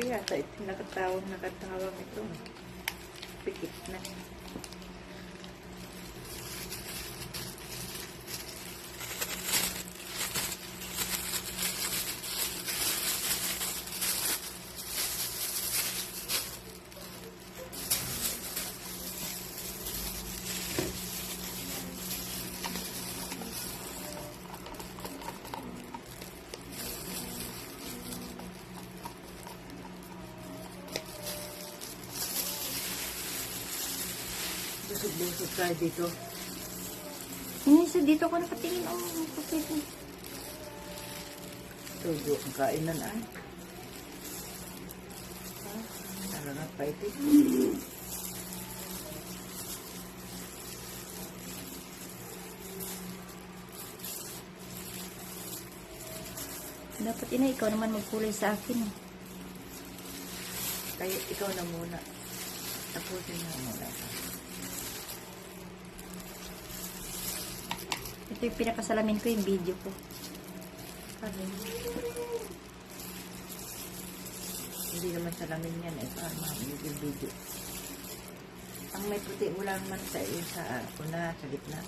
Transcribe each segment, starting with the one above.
yata ito nakatawang ito. Pikit na. Busog-busog tayo dito. Dito ko nakatingin. Okay. Tudo ang kainan ay. Talaga pa ito. Dapat ikaw naman magkulay sa akin. Kaya ikaw na muna. Tapusin na muna. Ito yung pinakasalamin ko, yung video ko. Hindi naman salamin yan eh. Paano yung video? Ang may puti mo lang man sa una, sa gitna.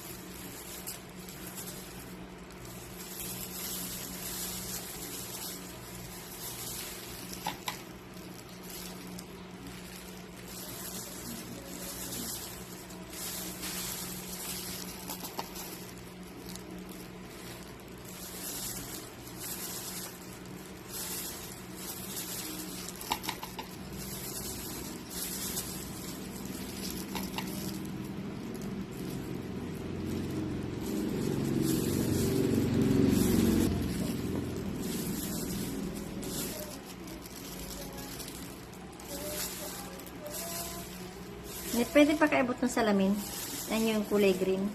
Pwede pa kaibot ng salamin. Yan yung kulay green.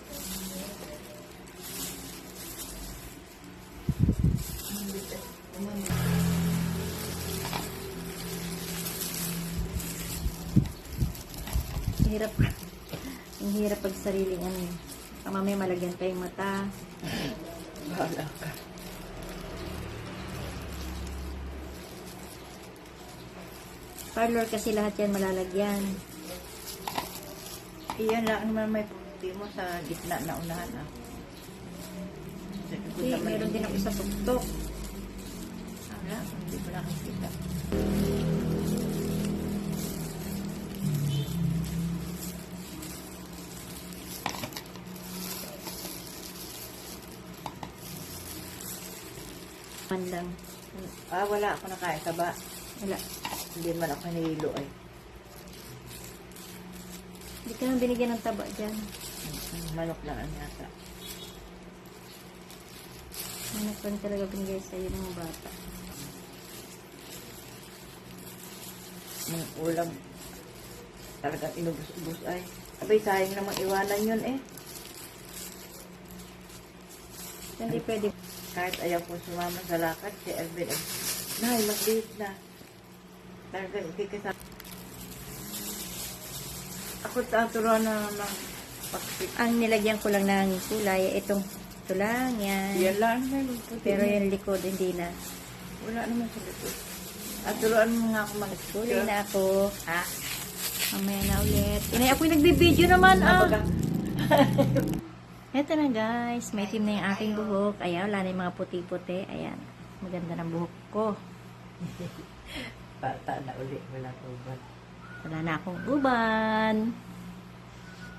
Ang hirap pag sariling ano. Mamaya malagyan pa yung mata. Bahala ka. Parlor kasi lahat yan malalagyan. Iyan lang naman may puti mo sa gitna na unahan ah. Hindi, meron din ako sa tuktok. Wala, hindi ko nakikita. Mandang. Wala ako nakain ka ba? Wala. Hindi man ako nahilo ay. Hindi ka nang binigyan ng taba dyan. Manok lang ang yata. Manok lang talaga binigay sa'yo ng bata. Ng ulam. Talagang inubos-ubos ay. Abay, sayang namang iwanan yun eh. Hindi pwede. Kahit ayaw ko sumama sa lakad, si Elvin ay, Nay, mag-date na. Talagang ikikasama. Ako turuan na ng pag-pick. Ang nilagyan ko lang ng kulay, itong ito lang, yan. Yan lang. Pero yung likod, hindi na. Wala naman sa likod. At turuan mo nga ako Kulay na ako. Ha? Mamaya na ulit. Inay, ako yung nagbibideo naman, Eto na guys, may itim na yung aking buhok. Ayan, wala na yung mga puti-puti. Ayan, maganda ng buhok ko. Bata na uli, wala ko ba? Wala na akong uban.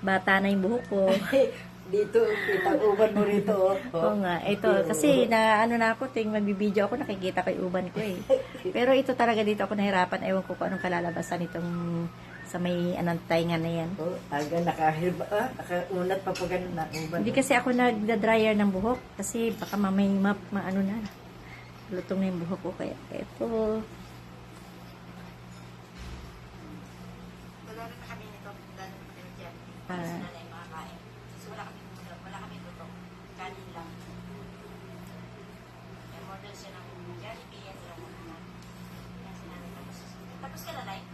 Bata na yung buhok ko. Dito, kitang uban mo rito. Oo nga, ito. Kasi na ako, tuwing magbibideo ako, nakikita ko yung uban ko eh. Pero ito talaga dito ako nahirapan. Ewan ko kung anong kalalabasan itong sa may anong tainga na yan. Aga nakaunat pa pa ganun na uban. Hindi kasi ako nagda-dryer ng buhok. Kasi baka mamay maano na. Lutong na yung buhok ko. Kaya ito. Wala rin kami nito. Wala kami luto. Kanin lang. Model siya ng Jollibee. Tapos ka na like.